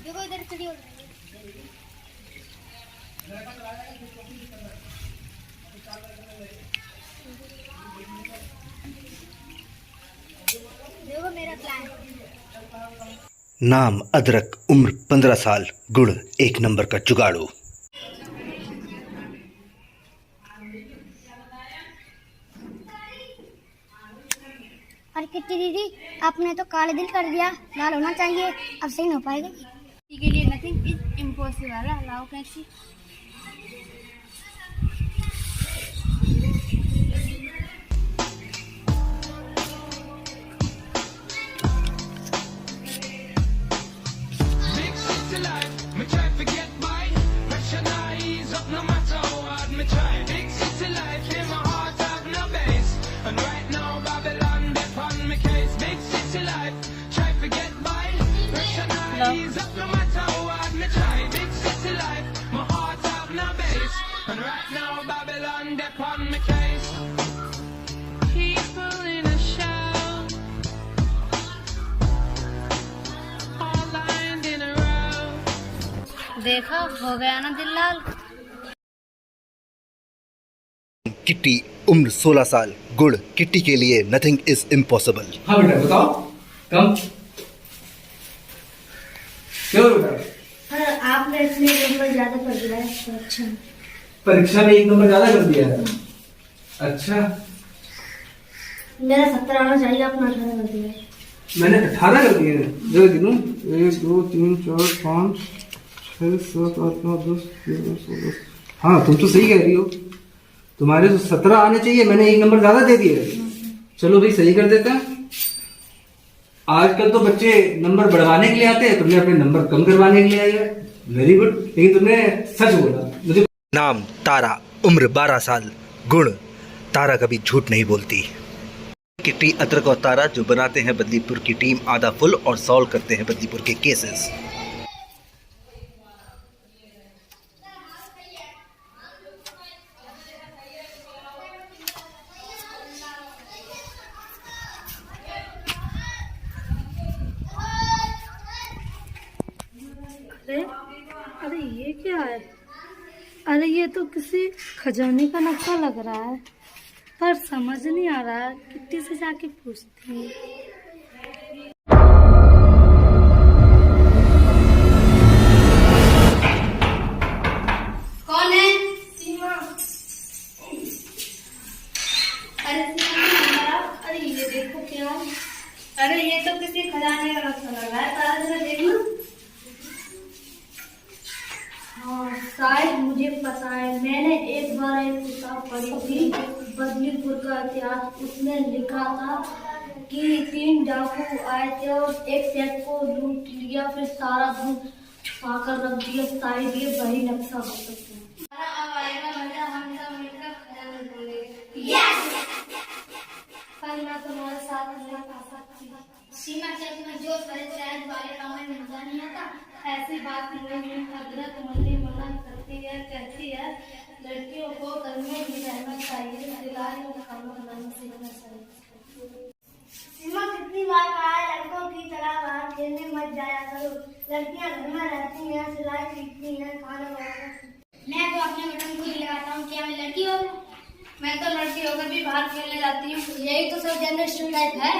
देखो इधर खड़ी हो रही है। देखो मेरा प्लान। नाम अदरक, उम्र 15 साल, गुण 1 नंबर का जुगाड़ू। और कितनी दीदी, आपने तो काले दिल कर दिया, लाल होना चाहिए, अब सही नहीं हो पाएगा। के लिए नथिंग इज इम्पॉसिबल। अलाउ कैसी देखा, हो गया ना दिल लाल। किट्टी, उम्र 16 साल, गुण किट्टी के लिए नथिंग इज इम्पॉसिबल। हाँ बेटा बताओ, कम क्यों बेटा? आपने इसमें नंबर ज्यादा कर दिया है। अच्छा, परीक्षा में 1 नंबर ज्यादा कर दिया है। अच्छा, मेरा 17 आना चाहिए, आपने 18 कर दिया है। मैंने 18 कर दिए हैं। जो गिनूं 1 2 3 4 5 6 7 8 9 10 11 16। हाँ तुम तो सही कह रही हो, तुम्हारे तो 17 आने चाहिए, मैंने 1 नंबर ज्यादा दे दिए। चलो भाई सही कर देते हैं। आजकल तो बच्चे नंबर बढ़वाने के लिए आते हैं, तुमने अपने नंबर कम करवाने के लिए आए हैं। वेरी गुड, लेकिन तुमने सच बोला मुझे। नाम तारा, उम्र 12 साल, गुण तारा कभी झूठ नहीं बोलती। किट्टी, अदरक और तारा जो बनाते हैं बदलीपुर की टीम आधा फुल और सॉल्व करते हैं बदलीपुर के केसेस। अरे ये क्या है? अरे ये तो किसी खजाने का नक्शा लग रहा है, पर समझ नहीं आ रहा है। किट्टी से जाके पूछती हूँ। कौन है? सीमा। अरे सीमा, अरे ये देखो क्या है? अरे ये तो किसी खजाने का नक्शा लग रहा है, तारा जरा देख लो। हाँ शायद मुझे पता है, मैंने एक बार एक किताब पढ़ी थी बदलीपुर का इतिहास। उसमें लिखा था कि 3 डाकू आए थे और एक सेठ को लूट लिया, फिर सारा धन छुपा कर रख दिया। शायद ये वही नक्शा हो सकता है। अब आएगा मजा, हम सब मिलकर खजाना ढूंढेंगे। यस, पर मैं तुम्हारे साथ नहीं आ सकती। सीमा चल, तुम्हें जो शायद वाले काम में मजा नहीं आता। ऐसी बात नहीं है, अदरक मल्ली मना करती है, कहती है लड़कियों को घर में ही रहना चाहिए, सिलाई और खाना बनाना सीखना चाहिए। सीमा कितनी बार कहा है लड़कों की तरह बाहर खेलने मत जाया करो। लड़कियां घर में रहती हैं, सिलाई सीखती हैं, खाना बनाना। मैं तो अपने बटन खुद ही लगाता हूँ, क्या मैं लड़की हो? मैं तो लड़की होकर भी बाहर खेलने जाती हूँ। यही तो सब जेंडर स्टीरियोटाइप है।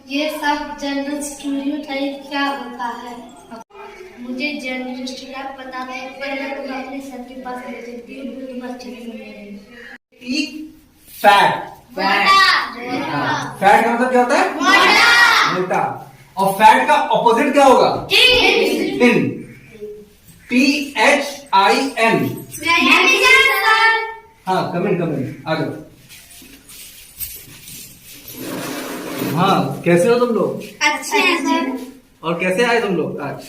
ये सब जेंडर स्टीरियोटाइप क्या होता है? मुझे जेंडर स्टीरियोटाइप पता है, पर मैं तुम्हें अपने सर के पास ले चलती हूँ, तुम अच्छे से सुनेंगे। फैट, फैट का मतलब क्या होता है? मोटा। और फैट का ऑपोजिट क्या होगा? थिन। PHIN। हाँ कमेंट आ जाओ। हाँ कैसे हो तुम लोग? अच्छे हैं सर। और कैसे आए तुम लोग आज?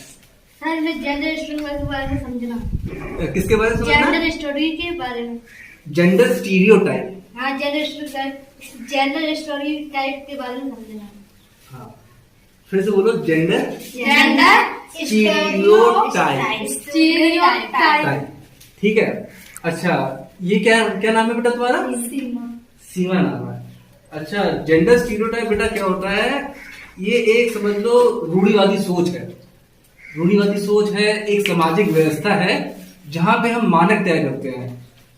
सर मैं जेंडर स्टोरी के बारे में समझना। किसके बारे में समझना? जेंडर स्टोरी के बारे में। Gender stereotype. हाँ जेंडर स्टोरी टाइप के बारे में समझना। हाँ फिर से बोलो, जेंडर स्टीरियोटाइप। ठीक है। अच्छा ये क्या क्या नाम है बेटा तुम्हारा? सीमा नाम है। अच्छा जेंडर स्टीरियोटाइप बेटा क्या होता है? ये एक समझ लो रूढ़िवादी सोच है रूढ़िवादी सोच है एक सामाजिक व्यवस्था है जहां पे हम मानक तय करते हैं।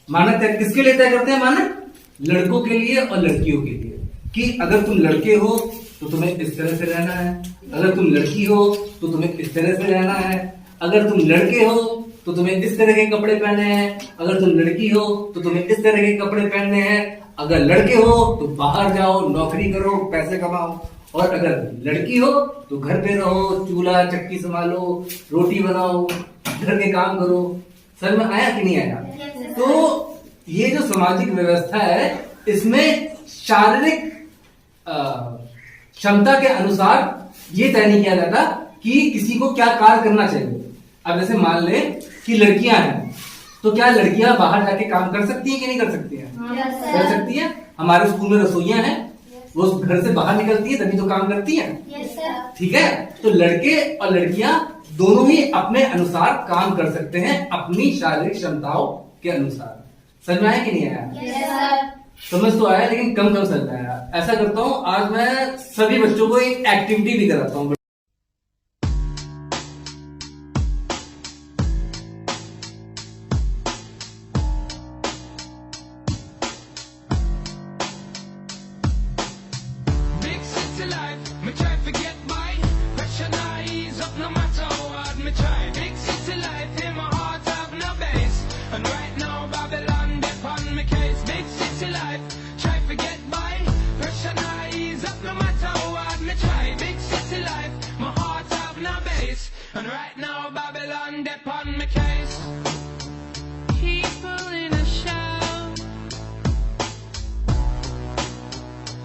मानक तय किसके लिए तय करते हैं? मानक लड़कों के लिए और लड़कियों के लिए, कि अगर तुम लड़के हो तो तुम्हें इस तरह से रहना है, अगर तुम लड़की हो तो तुम्हें इस तरह से रहना है, अगर तुम लड़के हो तो तुम्हें इस तरह के कपड़े पहने हैं, अगर तुम लड़की हो तो तुम्हें इस तरह के कपड़े पहनने हैं, अगर लड़के हो तो बाहर जाओ, नौकरी करो, पैसे कमाओ, और अगर लड़की हो तो घर पे रहो, चूल्हा चक्की संभालो, रोटी बनाओ, घर के काम करो। समझ में आया कि नहीं आया? तो ये जो सामाजिक व्यवस्था है इसमें शारीरिक क्षमता के अनुसार ये तय नहीं किया जाता कि किसी को क्या कार्य करना चाहिए। अब जैसे मान ले कि लड़कियां हैं, तो क्या लड़कियां बाहर जाके काम कर सकती हैं कि नहीं कर सकती हैं? कर सकती हैं। हमारे स्कूल में रसोइयां हैं, वो घर से बाहर निकलती है तभी तो काम करती है। ठीक है, तो लड़के और लड़कियां दोनों ही अपने अनुसार काम कर सकते हैं, अपनी शारीरिक क्षमताओं के अनुसार। समझ में आया कि नहीं आया? समझ तो आया, लेकिन कम समझ में आया। ऐसा करता हूं, आज मैं सभी बच्चों को एक एक्टिविटी भी कराता हूं। And right now Babylon dep on my case. People in a show,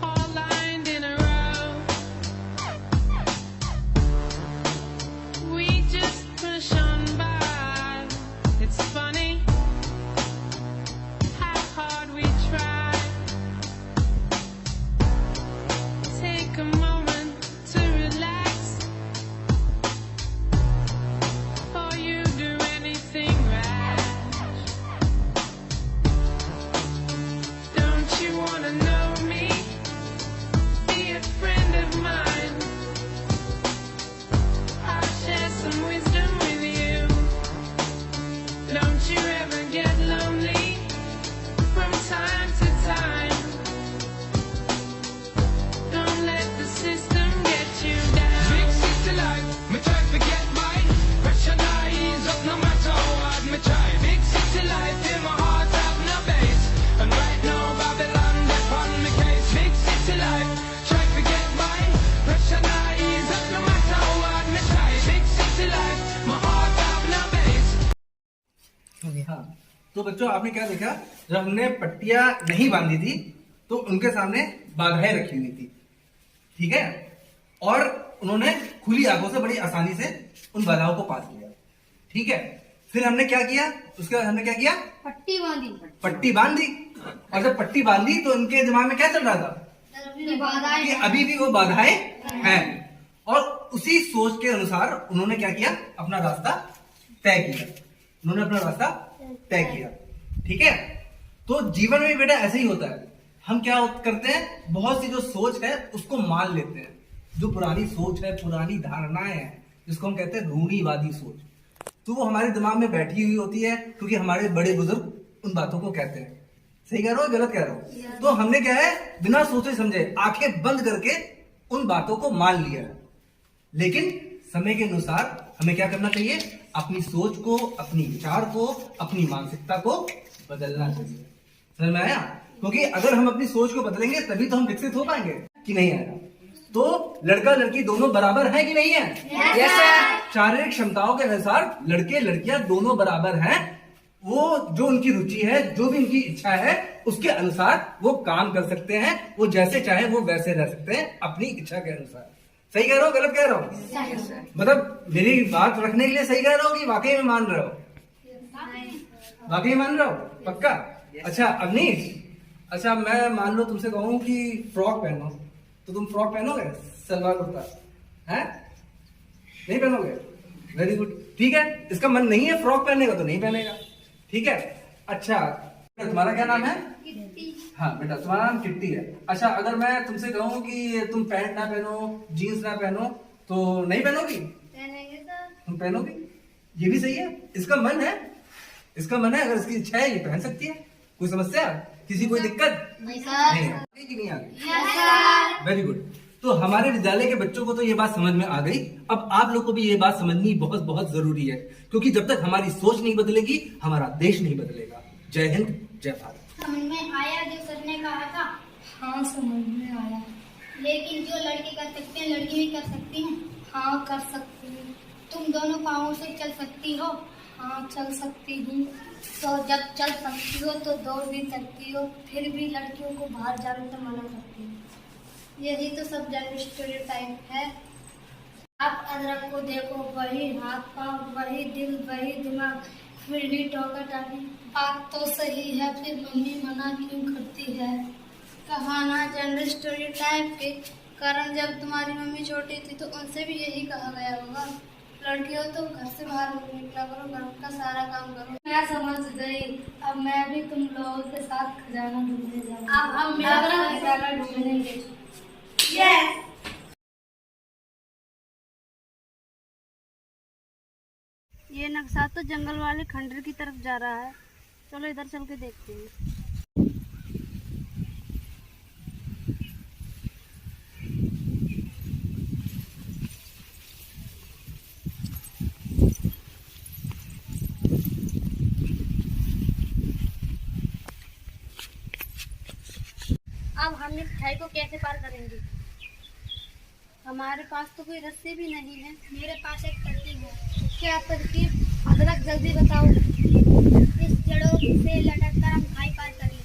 all lined in a row. We just push on by. It's funny how hard we try. Take a moment to relax. हाँ, तो बच्चों आपने क्या देखा, जब हमने पट्टियां नहीं बांधी थी तो उनके सामने बाधाएं रखी हुई थी। ठीक है, और उन्होंने खुली आंखों से बड़ी आसानी से उन बाधाओं को पास किया। ठीक है, फिर हमने क्या किया, उसके बाद हमने क्या किया? पट्टी बांधी। पट्टी बांधी, और जब पट्टी बांधी तो इनके दिमाग में क्या चल रहा था कि अभी भी वो बाधाएं हैं, और उसी सोच के अनुसार उन्होंने क्या किया, अपना रास्ता तय किया। उन्होंने अपना रास्ता तय किया। ठीक है, तो जीवन में बेटा ऐसे ही होता है। हम क्या करते हैं, बहुत सी जो सोच है उसको मान लेते हैं, जो पुरानी सोच है, पुरानी धारणाएं हैं, जिसको हम कहते हैं रूढ़िवादी सोच, तो वो हमारे दिमाग में बैठी हुई होती है, क्योंकि हमारे बड़े बुजुर्ग उन बातों को कहते हैं। सही कह रहा हूं, गलत कह रहा हूं? तो हमने क्या है, बिना सोचे समझे आंखें बंद करके उन बातों को मान लिया है। लेकिन समय के अनुसार हमें क्या करना चाहिए, अपनी सोच को, अपनी विचार को, अपनी मानसिकता को बदलना चाहिए। समझ में आया? क्योंकि अगर हम अपनी सोच को बदलेंगे तभी तो हम विकसित हो पाएंगे, कि नहीं आएगा? तो लड़का लड़की दोनों बराबर है कि नहीं है? yes, शारीरिक क्षमताओं के अनुसार लड़के लड़कियां दोनों बराबर हैं। वो जो उनकी रुचि है, जो भी उनकी इच्छा है, उसके अनुसार वो काम कर सकते हैं। वो जैसे चाहे वो वैसे रह सकते हैं, अपनी इच्छा के अनुसार। सही कह रहा हूँ, गलत कह रहा हूँ? मतलब मेरी बात रखने के लिए सही कह रहा हूँ कि वाकई में मान रहे हो? वाकई मान रहे हो? पक्का? अच्छा अवनीश, अच्छा मैं मान लो तुमसे कहूँ कि फ्रॉक पहनो, तो तुम फ्रॉक पहनोगे? सलवार कुर्ता है नहीं पहनोगे? Very good. ठीक है, इसका मन नहीं है फ्रॉक पहनने का तो नहीं पहनेगा। ठीक है, अच्छा तुम्हारा क्या नाम है? हाँ बेटा, तुम्हारा नाम किट्टी है। अच्छा, अगर मैं तुमसे कहूँ कि तुम पैंट ना पहनो, जीन्स ना पहनो, तो नहीं पहनोगी? तुम पहनोगे, ये भी सही है। इसका मन है, इसका मन है, अगर इसकी इच्छा है ये पहन सकती है। कोई समस्या, किसी कोई दिक्कत नहीं है कि नहीं आ गई? Very good. तो हमारे विद्यालय के बच्चों को तो ये बात समझ में आ गई। अब आप लोग को भी ये बात समझनी बहुत बहुत जरूरी है, क्योंकि जब तक हमारी सोच नहीं बदलेगी हमारा देश नहीं बदलेगा। जय हिंद, जय भारत। समझ में आया जो सर ने कहा था? हाँ समझ में आया। लेकिन जो लड़के कर सकते हैं लड़की भी कर सकती हैं। हाँ कर सकती हूँ। तुम दोनों पाँवों से चल सकती हो? हाँ चल सकती हूँ। तो जब चल सकती हो तो दौड़ भी सकती हो, फिर भी लड़कियों को बाहर जाने से मना करती हो। यही तो सब जेंडर स्टीरियोटाइप है। आप अदरक को देखो, वही हाथ पाँव, वही दिल, वही दिमाग, फिर भी टोका टाकी। बात तो सही है, फिर मम्मी मना क्यों करती है? कहा ना जेंडर स्टीरियोटाइप के कारण जब तुम्हारी मम्मी छोटी थी तो उनसे भी यही कहा गया होगा, लड़की हो तो घर से बाहर नहीं निकला करो, घर का सारा काम करो। मैं समझ गई। अब मैं भी तुम लोगों के साथ खजाना ढूंढने जाऊंगी। अब हम मेरा खजाना ढूंढेंगे। यस। ये नक्शा तो जंगल वाले खंडर की तरफ जा रहा है, चलो इधर चल के देखते हैं। अब हम इस खाई को कैसे पार करेंगे? हमारे पास तो कोई रस्सी भी नहीं है। मेरे पास एक तरकीब है। क्या तरकीब? अदरक जल्दी बताओ। इस जड़ों से लटककर हम खाई पार करेंगे।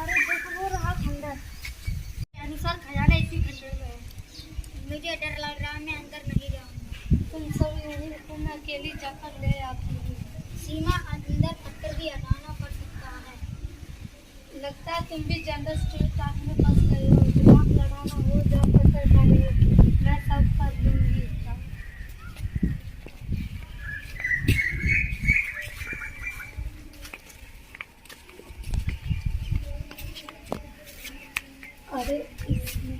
अरे देखो वो रहा खंडर। अनुसार खजाना इसी खंडर में है। मुझे डर लग रहा है, मैं अंदर नहीं जाऊंगा। तुम सब यही रुको, मैं अकेली जाकर ले आती हूँ। सीमा, अंदर पत्थर भी हटाना पड़ सकता है। लगता है तुम भी जेंडर स्टीरियोटाइप में फंस गए हो। दिमाग लड़ाना हो जाओ, पत्थर डाले, मैं सब कर दूंगी इसका। अरे इसमें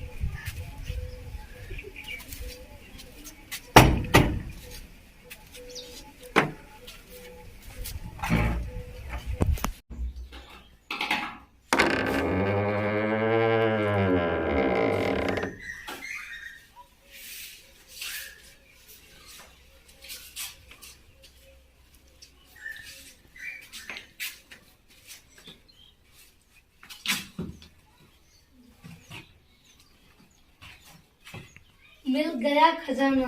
मिल गया खजाना।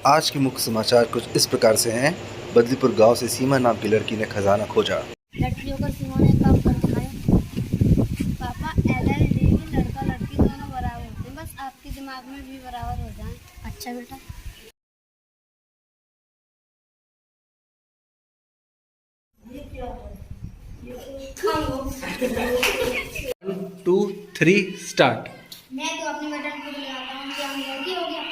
आज के मुख्य समाचार कुछ इस प्रकार से हैं। बदलीपुर गांव से सीमा नाम की लड़की ने खजाना खोजा। लड़की होकर सीमा ने काम कर दिखाया। पापा LLD में लड़का लड़की दोनों बराबर होते हैं, बस आपके दिमाग में भी बराबर हो जाए। अच्छा बेटा। 1 2 3 स्टार्ट। मैं तो अपनी मैडम को बुलाता हूँ, क्या लड़की हो गया।